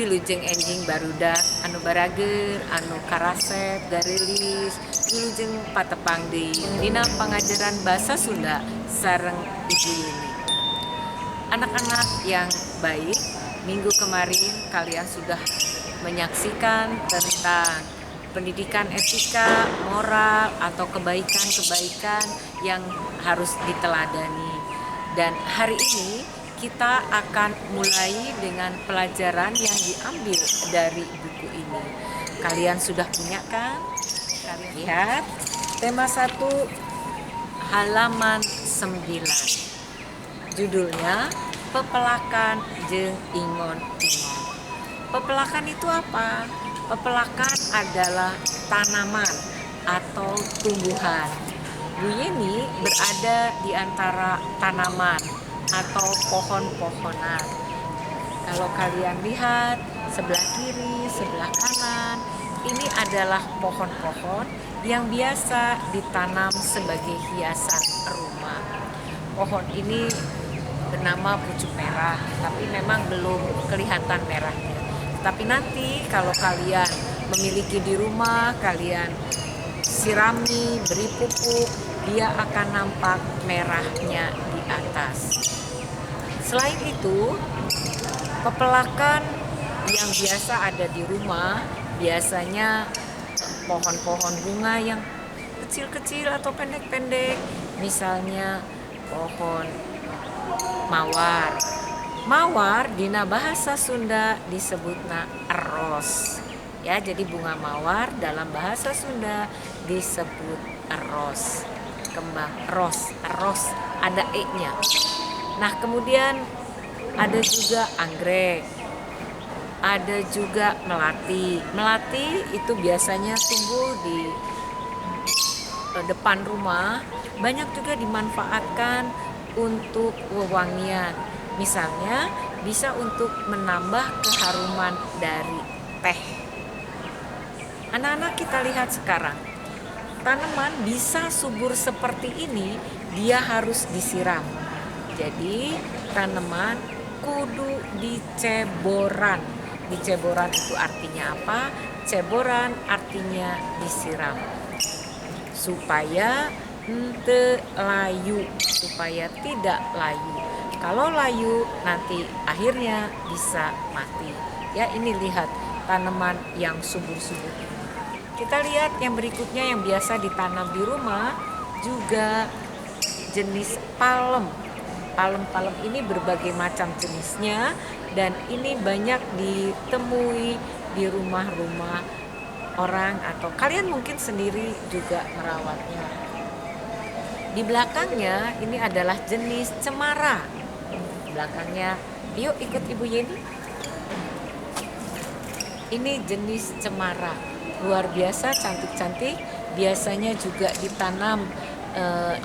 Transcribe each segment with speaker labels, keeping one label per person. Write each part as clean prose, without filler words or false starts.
Speaker 1: wilujeng enjing barudak anu barager anu karasep garilis wilujeng patepang deui dina pangajaran basa Sunda sareng Ibu Yeni. Anak-anak yang baik, minggu kemarin kalian sudah menyaksikan tentang pendidikan etika, moral, atau kebaikan-kebaikan yang harus diteladani. Dan hari ini kita akan mulai dengan pelajaran yang diambil dari buku ini. Kalian sudah punya kan? Kalian lihat tema 1 halaman 9. Judulnya Pepelakan jeung Ingon-ingon. Pepelakan itu apa? Pepelakan adalah tanaman atau tumbuhan. Bu Yeni berada di antara tanaman atau pohon-pohonan. Kalau kalian lihat sebelah kiri, sebelah kanan, ini adalah pohon-pohon yang biasa ditanam sebagai hiasan rumah. Pohon ini bernama pucuk merah, tapi memang belum kelihatan merahnya. Tapi nanti kalau kalian memiliki di rumah, kalian sirami, beri pupuk, dia akan nampak merahnya di atas. Selain itu, pepelakan yang biasa ada di rumah biasanya pohon-pohon bunga yang kecil-kecil atau pendek-pendek, misalnya pohon mawar. Mawar dina bahasa Sunda disebutna eros. Ya, jadi bunga mawar dalam bahasa Sunda disebut eros. Kembang eros ada e-nya. Nah, kemudian ada juga anggrek. Ada juga melati. Melati itu biasanya tumbuh di depan rumah, banyak juga dimanfaatkan untuk wewangian. Misalnya bisa untuk menambah keharuman dari teh. Anak-anak, kita lihat sekarang. Tanaman bisa subur seperti ini, dia harus disiram. Jadi tanaman kudu diceboran. Diceboran itu artinya apa? Ceboran artinya disiram. Supaya ente layu, supaya tidak layu. Kalau layu nanti akhirnya bisa mati. Ya, ini lihat tanaman yang subur-subur ini. Kita lihat yang berikutnya yang biasa ditanam di rumah juga jenis palem. Palem-palem ini berbagai macam jenisnya dan ini banyak ditemui di rumah-rumah orang atau kalian mungkin sendiri juga merawatnya. Di belakangnya ini adalah jenis cemara. Belakangnya, yuk ikut Ibu Yeni. Ini jenis cemara, luar biasa cantik-cantik. Biasanya juga ditanam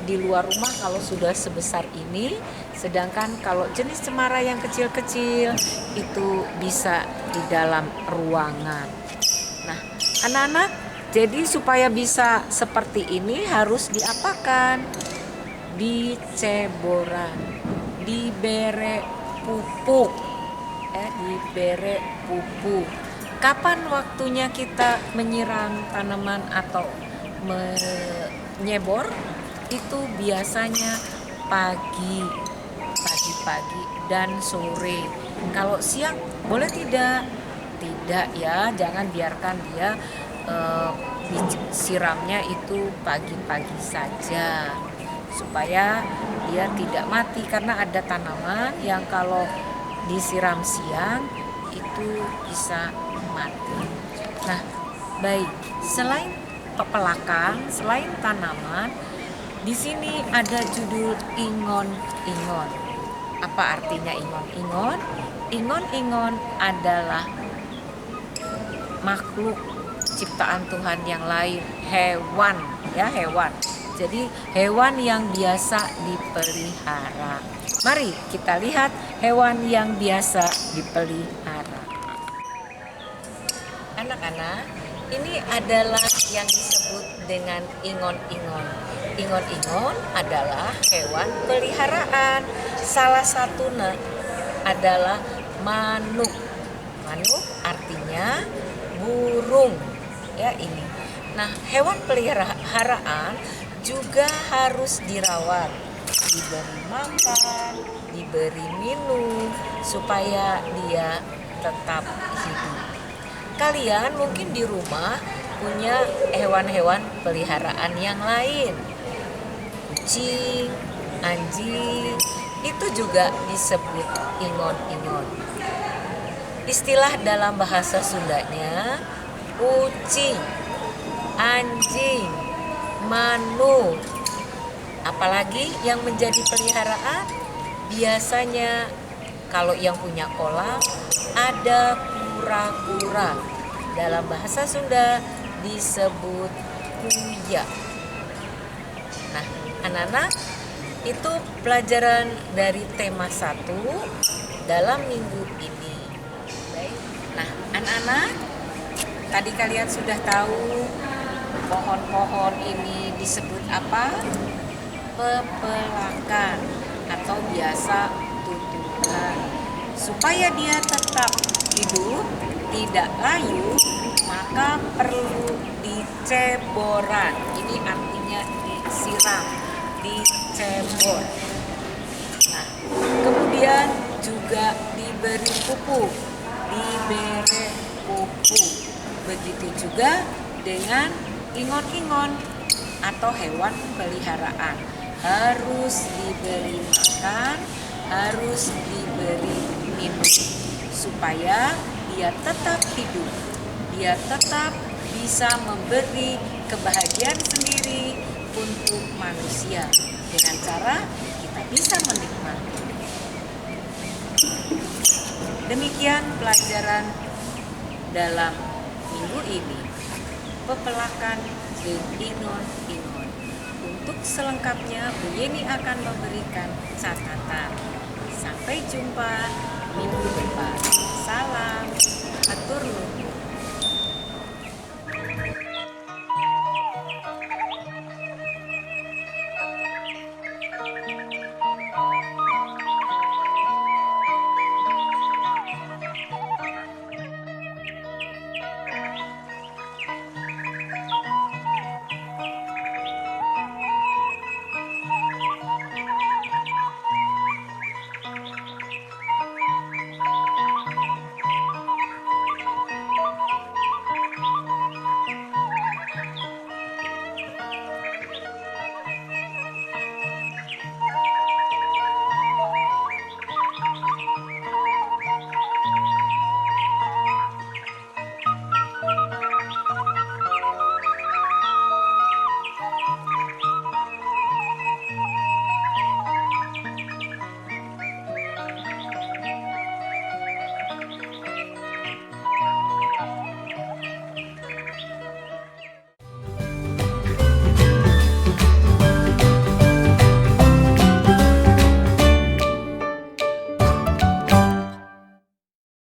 Speaker 1: di luar rumah kalau sudah sebesar ini. Sedangkan kalau jenis cemara yang kecil-kecil itu bisa di dalam ruangan. Nah, anak-anak, jadi supaya bisa seperti ini harus diapakan? Diceboran, dibere pupuk, dibere pupuk. Kapan waktunya kita menyiram tanaman atau menyebor? Itu biasanya pagi dan sore. Kalau siang boleh tidak? Tidak ya, jangan biarkan dia disiramnya itu pagi-pagi saja supaya dia tidak mati, karena ada tanaman yang kalau disiram siang itu bisa mati. Nah, baik, selain pepelakan, selain tanaman, di sini ada judul ingon-ingon. Apa artinya ingon-ingon? Ingon-ingon adalah makhluk ciptaan Tuhan yang lain, hewan, ya, hewan. Jadi hewan yang biasa dipelihara. Mari kita lihat hewan yang biasa dipelihara. Anak-anak, ini adalah yang disebut dengan ingon-ingon. Ingon-ingon adalah hewan peliharaan. Salah satunya adalah manuk. Manuk artinya burung, ya ini. Nah, hewan peliharaan juga harus dirawat, diberi makan, diberi minum supaya dia tetap hidup. Kalian mungkin di rumah punya hewan-hewan peliharaan yang lain. Kucing, anjing, itu juga disebut ingon-ingon. Istilah dalam bahasa Sundanya kucing, anjing, manuk. Apalagi yang menjadi peliharaan, biasanya kalau yang punya kolam ada kura-kura. Dalam bahasa Sunda disebut kuya. Nah, anak-anak, itu pelajaran dari tema 1 dalam minggu ini. Baik. Nah, anak-anak, tadi kalian sudah tahu pohon-pohon ini disebut apa? Pepelakan atau biasa tutukan. Supaya dia tetap hidup, tidak layu, maka perlu diceboran. Ini artinya disiram, dicebor. Nah, kemudian juga diberi pupuk, diberi pupuk. Begitu juga dengan ingon-ingon atau hewan peliharaan. Harus diberi makan, harus diberi minum supaya dia tetap hidup, dia tetap bisa memberi kebahagiaan sendiri untuk manusia dengan cara kita bisa menikmati. Demikian pelajaran dalam minggu ini, pepelakan dan ingon-ingon. Untuk selengkapnya Bu Yeni akan memberikan catatan. Sampai jumpa minggu depan. Salam, atur nuhun.